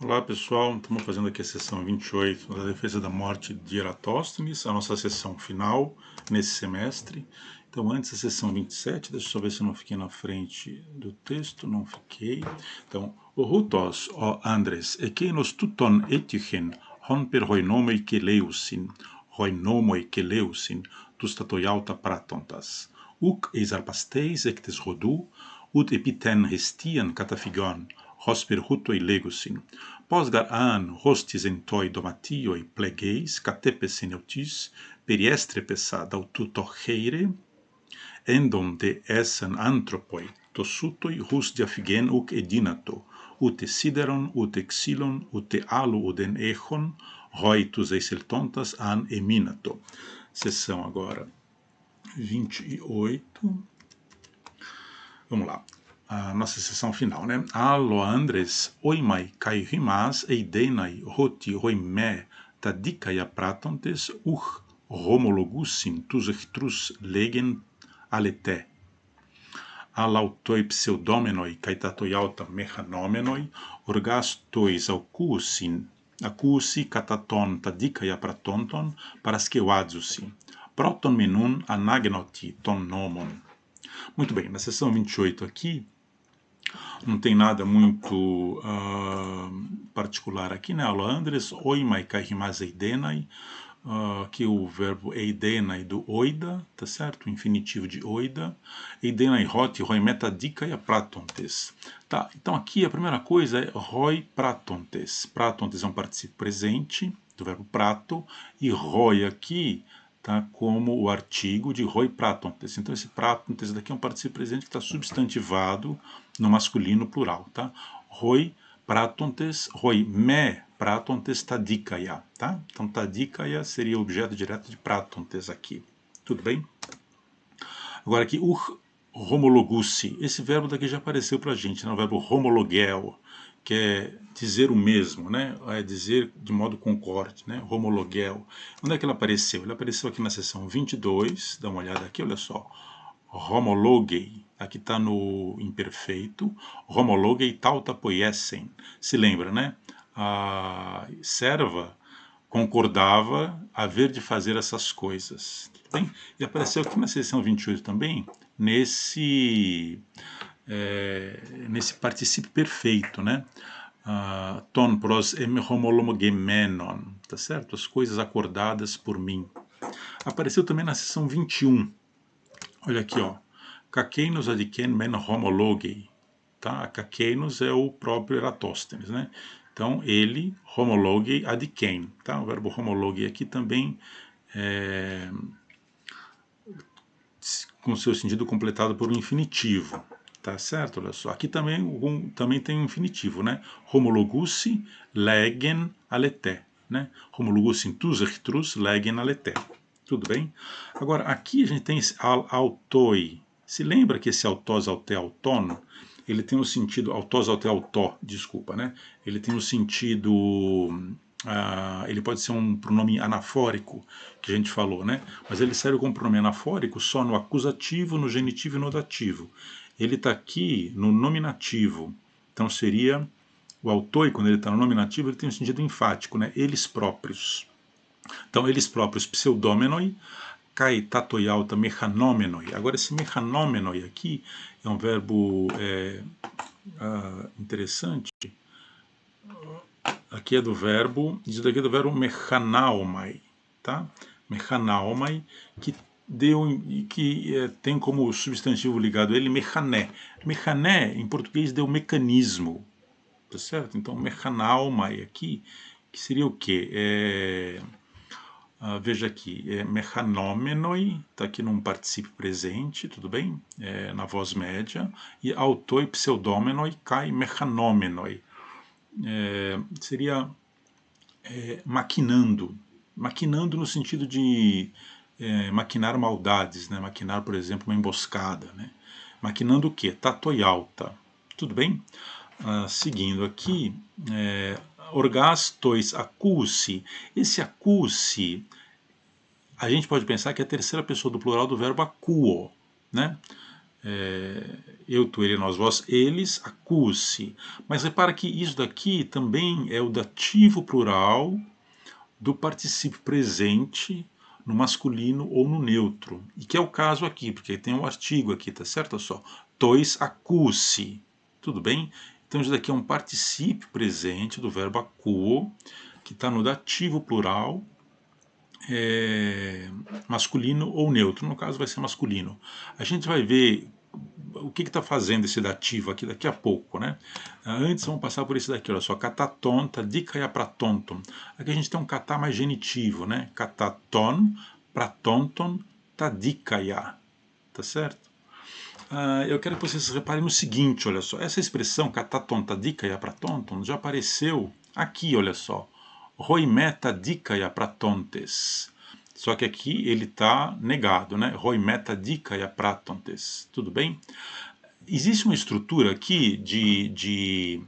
Olá pessoal, estamos fazendo aqui a sessão 28 da defesa da morte de Eratóstenes, a nossa sessão final nesse semestre. Então antes da sessão 27, deixa eu só ver se eu não fiquei na frente do texto, não fiquei. Então, o hutos, o Andres, ekenos tuton etichen, hon per hoinomoi keleusin, tus tatoiauta pratontas. Uc eis arpasteis ectes rodu, ut epiten hestian cataphigon, hosper hutoi legusin. Posgar an hostis entoi domatioi plegeis, catepes ineutis, periestre pessada aututocheire, endon de essen anthropoi, tossutoi hus diaphigen uc edinato, ute sideron, ute xylon, ute alu uden echon, roitus eiseltontas an eminato. Sessão agora 28. Vamos lá. A nossa sessão final, né? Allo Andres, oimai kai rimas eidenai roti roime tadikaia pratontes homologusin tus echtrus legen alete. Alautoi pseudomenoi kai tatoiauta mechanomenoi orgastois acusi kataton tadikaia pratonton paraskeuadzusi. Proton menun anagnoti ton nomon. Muito bem, na sessão 28 aqui, não tem nada muito particular aqui, né? Allo Andres, oimai kai rimas eidenai, aqui o verbo eidenai do oida, tá certo? O infinitivo de oida. Eidenai hoti, roi metadicaia pratontes. Tá, então aqui a primeira coisa é roi pratontes. Pratontes é um particípio presente do verbo prato, e roi aqui tá como o artigo de roi pratontes. Então esse pratontes daqui é um particípio presente que está substantivado no masculino plural, tá? Roi pratontes, roi me pratontes tadikaia, tá? Então tadikaia seria o objeto direto de pratontes aqui. Tudo bem? Agora aqui, homologusi. Esse verbo daqui já apareceu pra gente, né? O verbo homologel, que é dizer o mesmo, né? É dizer de modo concorde, né? Homologel. Onde é que ele apareceu? Ele apareceu aqui na seção 22, dá uma olhada aqui, olha só. Homologei, aqui está no imperfeito, homologei tauta poiesen. Se lembra, né? A serva concordava haver de fazer essas coisas. Bem, e apareceu aqui na seção 28 também, nesse particípio perfeito, né? Ton pros homologemenon, tá certo? As coisas acordadas por mim. Apareceu também na seção 21. Olha aqui, ó. Kakeinos adiken men homologei. Tá? Kakeinos é o próprio Eratóstenes, né? Então, ele, homologei adiken. Tá? O verbo homologei aqui também com seu sentido completado por um infinitivo. Tá certo? Olha só. Aqui também tem um infinitivo, né? Homologusi legen alete. Né? Homologusi tus echtrus legen alete. Tudo bem? Agora, aqui a gente tem esse autoi. Se lembra que esse autós, aute, autono, ele tem o sentido, autós, aute, autó, desculpa, né? Ele tem o sentido, ele pode ser um pronome anafórico, que a gente falou, né? Mas ele serve como pronome anafórico só no acusativo, no genitivo e no dativo. Ele está aqui no nominativo, então seria o autoi, quando ele está no nominativo, ele tem um sentido enfático, né? Eles próprios. Então, eles próprios, pseudomenoi, kai tatoiauta mechanomenoi. Agora, esse mechanomenoi aqui é um verbo interessante. Aqui é do verbo, isso daqui é do verbo mechanaomai, tá? Mechanaomai, que tem como substantivo ligado a ele mechané. Mechané, em português, deu mecanismo, tá certo? Então, mechanaomai aqui, que seria o quê? Veja aqui, mechanomenoi, está aqui num particípio presente, tudo bem? Na voz média. E autoi pseudomenoi kai mechanomenoi. Seria maquinando. Maquinando no sentido de maquinar maldades, né? Maquinar, por exemplo, uma emboscada. Né? Maquinando o quê? Tatoiauta. Tudo bem? Seguindo aqui, orgastois acusi. Esse acusi, a gente pode pensar que é a terceira pessoa do plural do verbo acuo, né? eu, tu, ele, nós, vós, eles, acuse. Mas repara que isso daqui também é o dativo plural do particípio presente no masculino ou no neutro. E que é o caso aqui, porque tem um artigo aqui, tá certo? Olha só. Tois acuse. Tudo bem? Então isso daqui é um particípio presente do verbo acuo, que está no dativo plural, masculino ou neutro. No caso vai ser masculino. A gente vai ver o que está fazendo esse dativo aqui daqui a pouco, né? Antes vamos passar por esse daqui, olha só, cataton, tadikaia pratonton. Aqui a gente tem um catá mais genitivo, né? Cataton, pratonton, tadikaia, tá certo? Eu quero que vocês reparem no seguinte, olha só, essa expressão cataton, tadikaia pratonton já apareceu aqui, olha só, roimé tadikaia pratontes. Só que aqui ele está negado, né? Roimeta dikaia pratontes. Tudo bem? Existe uma estrutura aqui de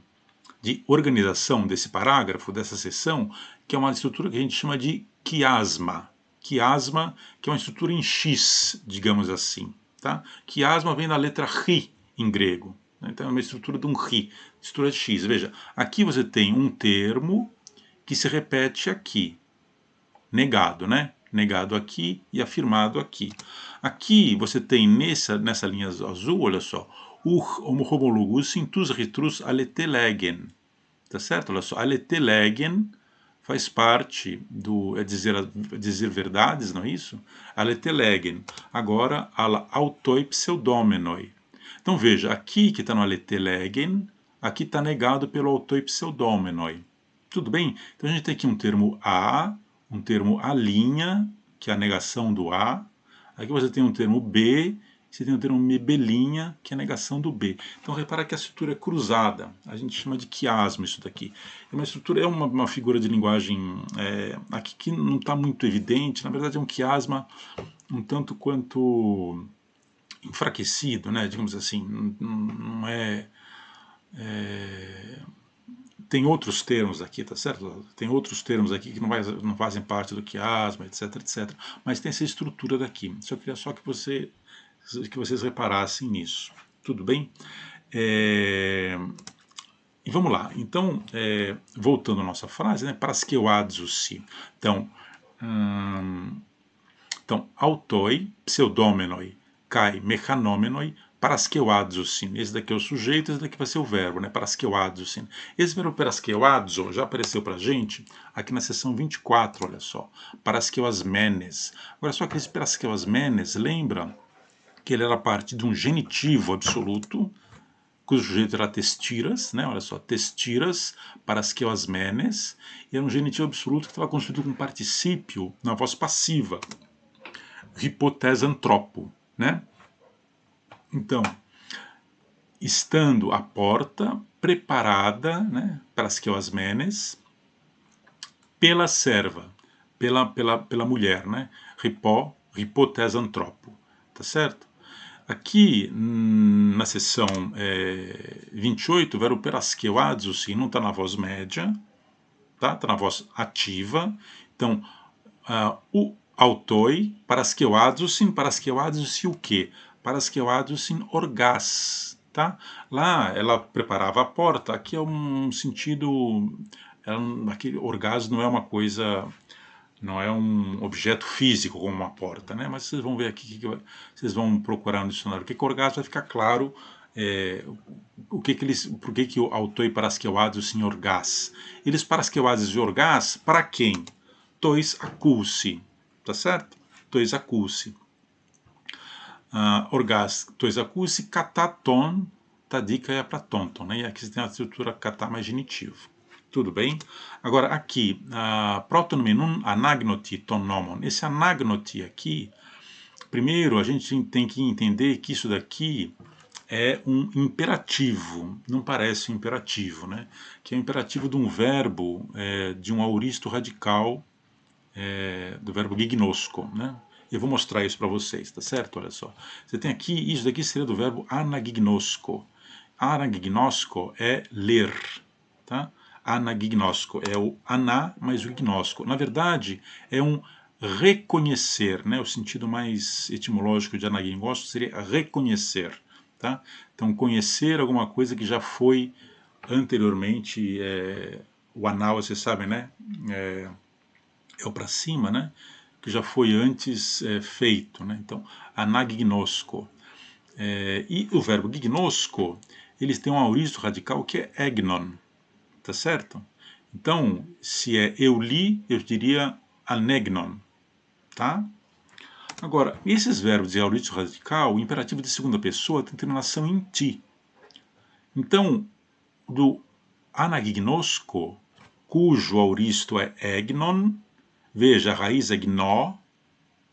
organização desse parágrafo, dessa seção, que é uma estrutura que a gente chama de quiasma. Quiasma, que é uma estrutura em X, digamos assim. Tá? Quiasma vem da letra Ri em grego. Então é uma estrutura de um Ri, estrutura de X. Veja, aqui você tem um termo que se repete aqui. Negado, né? Negado aqui e afirmado aqui. Aqui você tem nessa linha azul, olha só, o homologus intus ritrus aletelegen. Tá certo? Olha só, aletelegen faz parte do dizer verdades, não é isso? Aletelegen. Agora, autoi pseudomenoi. Então veja, aqui que está no aletelegen, aqui está negado pelo autoi pseudomenoi. Tudo bem? Então a gente tem aqui um termo a, um termo a', que é a negação do a. Aqui você tem um termo b, você tem um termo b', que é a negação do b. Então repara que a estrutura é cruzada. A gente chama de quiasmo isso daqui. É uma estrutura, é uma figura de linguagem aqui que não está muito evidente. Na verdade é um quiasma um tanto quanto enfraquecido, né? Digamos assim, não é tem outros termos aqui, tá certo? Tem outros termos aqui que não fazem parte do quiasma, etc, etc. Mas tem essa estrutura daqui. Eu queria só que vocês reparassem nisso. Tudo bem? E vamos lá. Então, voltando à nossa frase, né? Paraskeoadzousi. Então, autoi, pseudomenoi, kai, mechanomenoi, paraskeoadzousin. Esse daqui é o sujeito, esse daqui vai ser o verbo, né? Paraskeoadzousin. Esse verbo paraskeoadzo já apareceu pra gente aqui na seção 24, olha só. Paraskeoasmenes. Agora, só que esse paraskeoasmenes, lembra que ele era parte de um genitivo absoluto, cujo sujeito era testiras, né? Olha só, testiras, paraskeoasmenes, e era um genitivo absoluto que estava construído com particípio na voz passiva. Hipotesantropo, né? Então, estando à porta, preparada, né, para as queosmenes, pela serva, pela mulher, né? Hipotesantropo, tá certo? Aqui, na seção 28, o verbo perasqueuadzousi não está na voz média, tá? Está na voz ativa. Então, o autoi, parasqueuadzousin o quê? Parasqueuadzousin orgás, tá? Lá ela preparava a porta, aqui é um sentido, aquele orgás não é uma coisa, não é um objeto físico como uma porta, né? Mas vocês vão ver aqui, vocês vão procurar no dicionário, o que é orgás vai ficar claro, por que o autoi parasqueuadzousin orgás. Eles parasqueuadzousin orgás para quem? Tois acuse, tá certo? Tois acuse. Orgás, tois acuse, cataton, tadikaia pratonton, né? E aqui você tem a estrutura catá mais genitivo. Tudo bem? Agora aqui, protonomenum anagnoti ton nomon. Esse anagnoti aqui, primeiro a gente tem que entender que isso daqui é um imperativo, não parece um imperativo, né? Que é o imperativo de um verbo, de um auristo radical, do verbo gignosco, né? Eu vou mostrar isso para vocês, tá certo? Olha só. Você tem aqui, isso daqui seria do verbo anagignosco. Anagignosco é ler, tá? Anagignosco é o aná mais o gignosco. Na verdade, é um reconhecer, né? O sentido mais etimológico de anagignosco seria reconhecer. Tá? Então, conhecer alguma coisa que já foi anteriormente, o anal, vocês sabem, né? É o para cima, né? Que já foi antes feito, né? Então, anagignosco. E o verbo gignosco, eles têm um aoristo radical que é egnon, tá certo? Então, se é eu li, eu diria anegnon, tá? Agora, esses verbos de aoristo radical, o imperativo de segunda pessoa tem terminação em ti. Então, do anagignosco, cujo aoristo é egnon, veja, a raiz é gnó,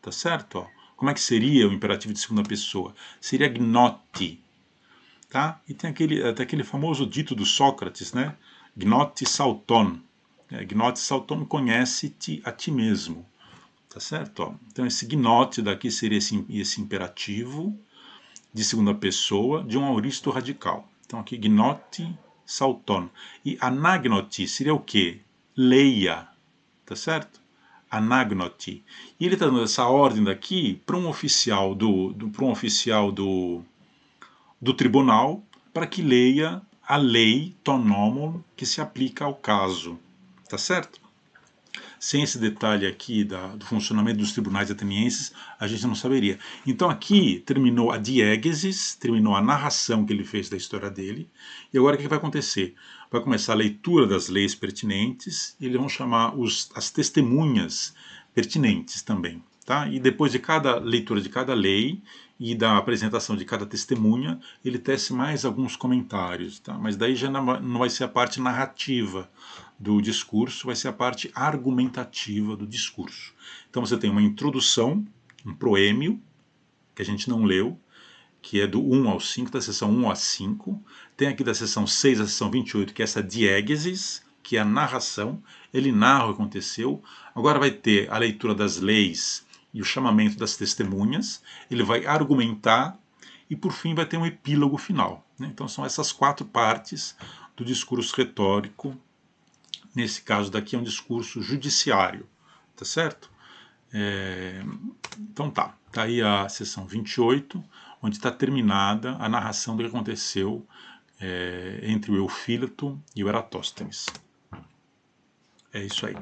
tá certo? Como é que seria o imperativo de segunda pessoa? Seria gnoti, tá? E tem até aquele famoso dito do Sócrates, né? Gnoti salton. Gnoti salton, conhece-te a ti mesmo, tá certo? Então esse gnote daqui seria esse imperativo de segunda pessoa de um aoristo radical. Então aqui gnoti salton. E anagnoti seria o quê? Leia, tá certo? Anagnoti. E ele está dando essa ordem daqui para um oficial do tribunal para que leia a lei tonomon que se aplica ao caso, tá certo? Sem esse detalhe aqui do funcionamento dos tribunais atenienses, a gente não saberia. Então aqui terminou a diegesis, terminou a narração que ele fez da história dele, e agora o que vai acontecer? Vai começar a leitura das leis pertinentes, e eles vão chamar as testemunhas pertinentes também. Tá? E depois de cada leitura de cada lei e da apresentação de cada testemunha, ele tece mais alguns comentários. Tá? Mas daí já não vai ser a parte narrativa do discurso, vai ser a parte argumentativa do discurso. Então você tem uma introdução, um proêmio, que a gente não leu, que é do 1 ao 5, da seção 1 a 5. Tem aqui da seção 6 à seção 28, que é essa diegesis, que é a narração. Ele narra o que aconteceu. Agora vai ter a leitura das leis e o chamamento das testemunhas. Ele vai argumentar e, por fim, vai ter um epílogo final. Então são essas 4 partes do discurso retórico. Nesse caso daqui é um discurso judiciário, tá certo? Então tá aí a sessão 28, onde está terminada a narração do que aconteceu entre o Eufílato e o Eratóstenes. É isso aí.